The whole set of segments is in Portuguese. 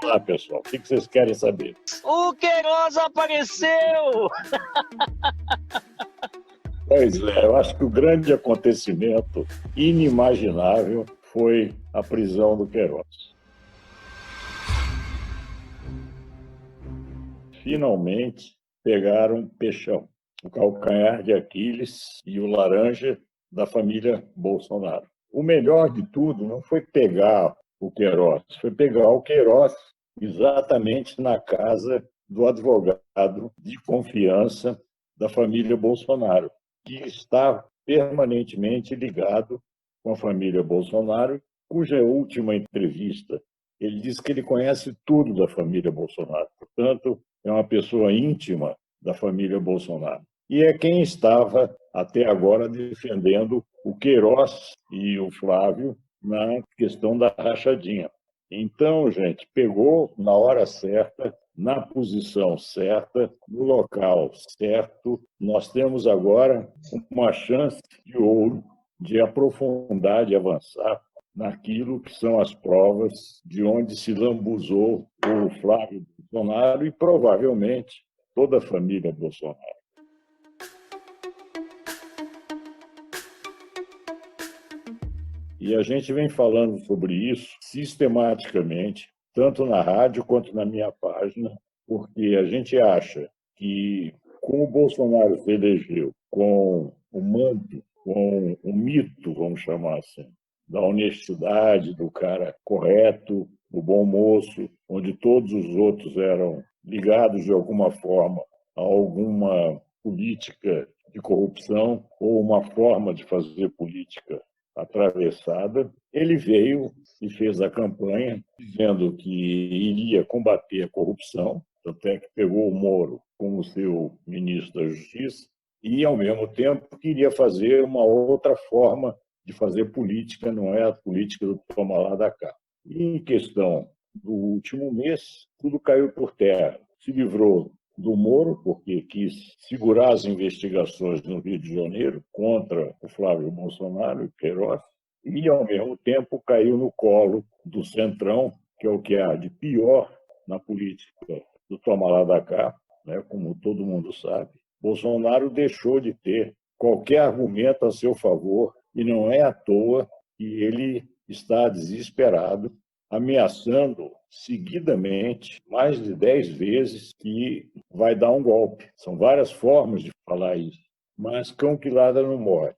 lá, pessoal. O que vocês querem saber? O Queiroz apareceu! Pois é, eu acho que o grande acontecimento inimaginável foi a prisão do Queiroz. Finalmente pegaram o Peixão, o calcanhar de Aquiles e o laranja da família Bolsonaro. O melhor de tudo não foi pegar o Queiroz, foi pegar o Queiroz exatamente na casa do advogado de confiança da família Bolsonaro, que está permanentemente ligado com a família Bolsonaro, cuja última entrevista ele disse que ele conhece tudo da família Bolsonaro. Portanto, é uma pessoa íntima da família Bolsonaro. E é quem estava, até agora, defendendo o Queiroz e o Flávio na questão da rachadinha. Então, gente, pegou na hora certa, na posição certa, no local certo. Nós temos agora uma chance de ouro de aprofundar, de avançar naquilo que são as provas de onde se lambuzou o Flávio Bolsonaro e provavelmente toda a família Bolsonaro. E a gente vem falando sobre isso sistematicamente, tanto na rádio quanto na minha página, porque a gente acha que, com o Bolsonaro se elegeu com o manto, com o mito, vamos chamar assim, da honestidade, do cara correto, do bom moço, onde todos os outros eram ligados de alguma forma a alguma política de corrupção ou uma forma de fazer política atravessada, ele veio e fez a campanha dizendo que iria combater a corrupção, tanto é que pegou o Moro como seu ministro da Justiça, e, ao mesmo tempo, queria fazer uma outra forma de fazer política, não é a política do toma lá da cá. E, em questão do último mês, tudo caiu por terra. Se livrou do Moro, porque quis segurar as investigações no Rio de Janeiro contra o Flávio Bolsonaro e Queiroz, e, ao mesmo tempo, caiu no colo do Centrão, que é o que há de pior na política do toma lá da cá, né, como todo mundo sabe. Bolsonaro deixou de ter qualquer argumento a seu favor, e não é à toa que ele está desesperado, ameaçando seguidamente, mais de 10 vezes, que vai dar um golpe. São várias formas de falar isso, mas cão que ladra não morde.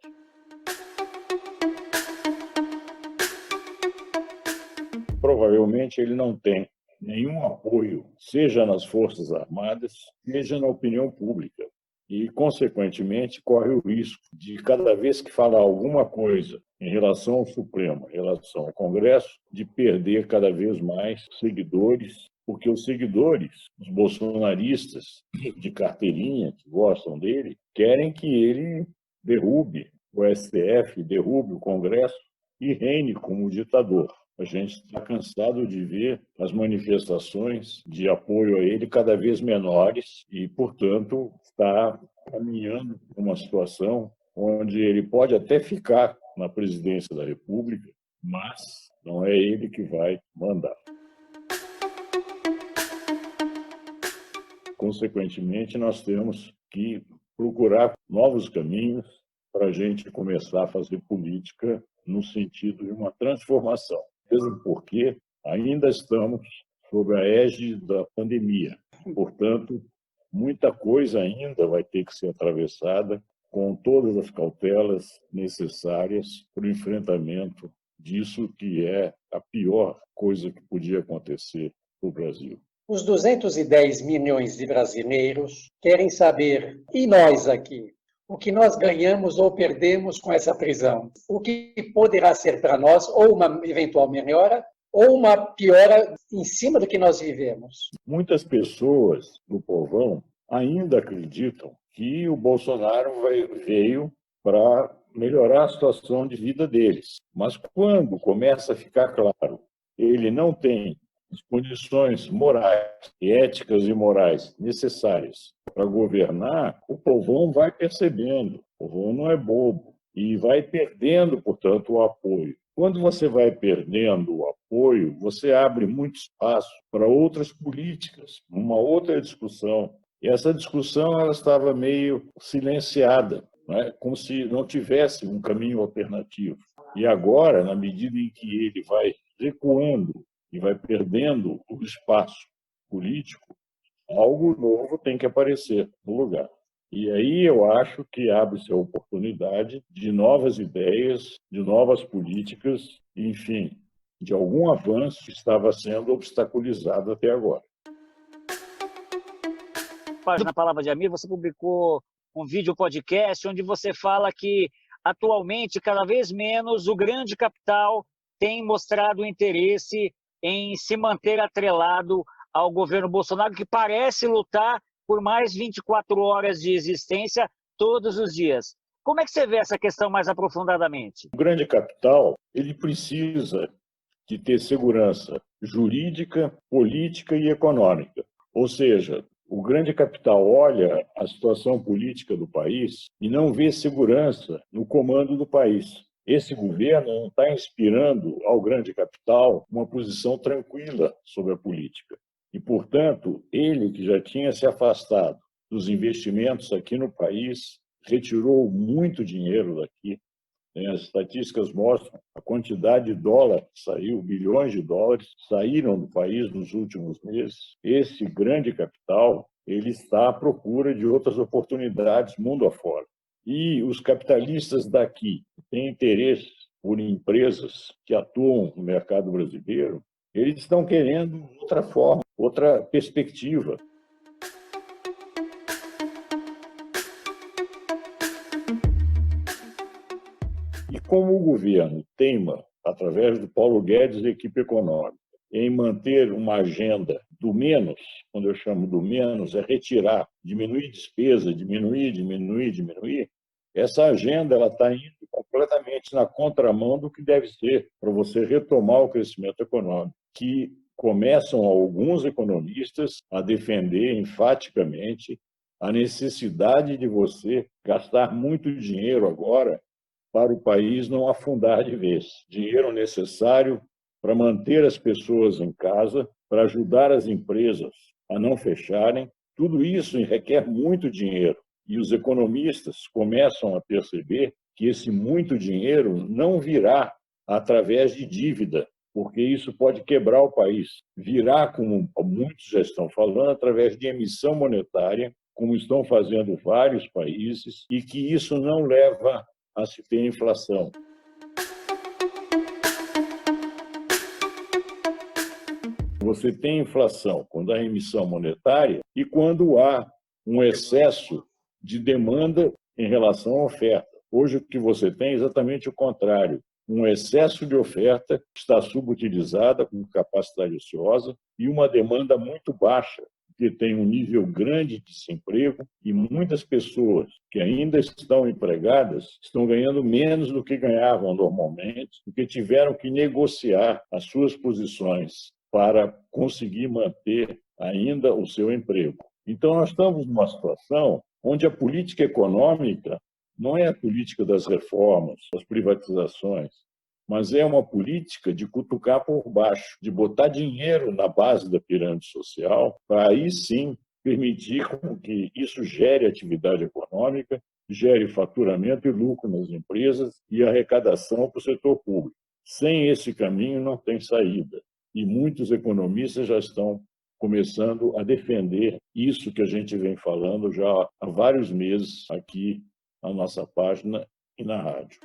Provavelmente ele não tem nenhum apoio, seja nas Forças Armadas, seja na opinião pública. E, consequentemente, corre o risco de, cada vez que falar alguma coisa em relação ao Supremo, em relação ao Congresso, de perder cada vez mais seguidores, porque os seguidores, os bolsonaristas de carteirinha, que gostam dele, querem que ele derrube o STF, derrube o Congresso e reine como ditador. A gente está cansado de ver as manifestações de apoio a ele cada vez menores e, portanto, está caminhando para uma situação onde ele pode até ficar na presidência da República, mas não é ele que vai mandar. Consequentemente, nós temos que procurar novos caminhos para a gente começar a fazer política no sentido de uma transformação. Mesmo porque ainda estamos sob a égide da pandemia. Portanto, muita coisa ainda vai ter que ser atravessada com todas as cautelas necessárias para o enfrentamento disso que é a pior coisa que podia acontecer no Brasil. Os 210 milhões de brasileiros querem saber, e nós aqui? O que nós ganhamos ou perdemos com essa prisão? O que poderá ser para nós ou uma eventual melhora ou uma piora em cima do que nós vivemos? Muitas pessoas do povão ainda acreditam que o Bolsonaro veio para melhorar a situação de vida deles. Mas quando começa a ficar claro, ele não tem as condições morais, éticas e morais necessárias para governar, o povão vai percebendo. O povão não é bobo e vai perdendo, portanto, o apoio. Quando você vai perdendo o apoio, você abre muito espaço para outras políticas, uma outra discussão. E essa discussão ela estava meio silenciada, né? Como se não tivesse um caminho alternativo. E agora, na medida em que ele vai recuando e vai perdendo o espaço político, algo novo tem que aparecer no lugar. E aí eu acho que abre-se a oportunidade de novas ideias, de novas políticas, enfim, de algum avanço que estava sendo obstaculizado até agora. Na Palavra de Amigo, você publicou um vídeo podcast onde você fala que, atualmente, cada vez menos o grande capital tem mostrado interesse em se manter atrelado ao governo Bolsonaro, que parece lutar por mais 24 horas de existência todos os dias. Como é que você vê essa questão mais aprofundadamente? O grande capital ele precisa de ter segurança jurídica, política e econômica. Ou seja, o grande capital olha a situação política do país e não vê segurança no comando do país. Esse governo não está inspirando ao grande capital uma posição tranquila sobre a política. E, portanto, ele que já tinha se afastado dos investimentos aqui no país, retirou muito dinheiro daqui. As estatísticas mostram a quantidade de dólar que saiu, bilhões de dólares saíram do país nos últimos meses. Esse grande capital ele está à procura de outras oportunidades mundo afora. E os capitalistas daqui que têm interesse por empresas que atuam no mercado brasileiro, eles estão querendo outra forma, outra perspectiva. E como o governo teima, através do Paulo Guedes e equipe econômica, em manter uma agenda do menos, quando eu chamo do menos, é retirar, diminuir despesa, diminuir, essa agenda ela está indo completamente na contramão do que deve ser para você retomar o crescimento econômico, que começam alguns economistas a defender enfaticamente a necessidade de você gastar muito dinheiro agora para o país não afundar de vez. Dinheiro necessário para manter as pessoas em casa, para ajudar as empresas a não fecharem. Tudo isso requer muito dinheiro. E os economistas começam a perceber que esse muito dinheiro não virá através de dívida, porque isso pode quebrar o país. Virá, como muitos já estão falando, através de emissão monetária, como estão fazendo vários países, e que isso não leva a se ter inflação. Você tem inflação quando há emissão monetária e quando há um excesso de demanda em relação à oferta. Hoje, o que você tem é exatamente o contrário. Um excesso de oferta está subutilizada, com capacidade ociosa, e uma demanda muito baixa, que tem um nível grande de desemprego e muitas pessoas que ainda estão empregadas estão ganhando menos do que ganhavam normalmente, porque tiveram que negociar as suas posições para conseguir manter ainda o seu emprego. Então, nós estamos numa situação onde a política econômica não é a política das reformas, das privatizações, mas é uma política de cutucar por baixo, de botar dinheiro na base da pirâmide social, para aí sim permitir que isso gere atividade econômica, gere faturamento e lucro nas empresas e arrecadação para o setor público. Sem esse caminho não tem saída. E muitos economistas já estão começando a defender isso que a gente vem falando já há vários meses aqui na nossa página e na rádio.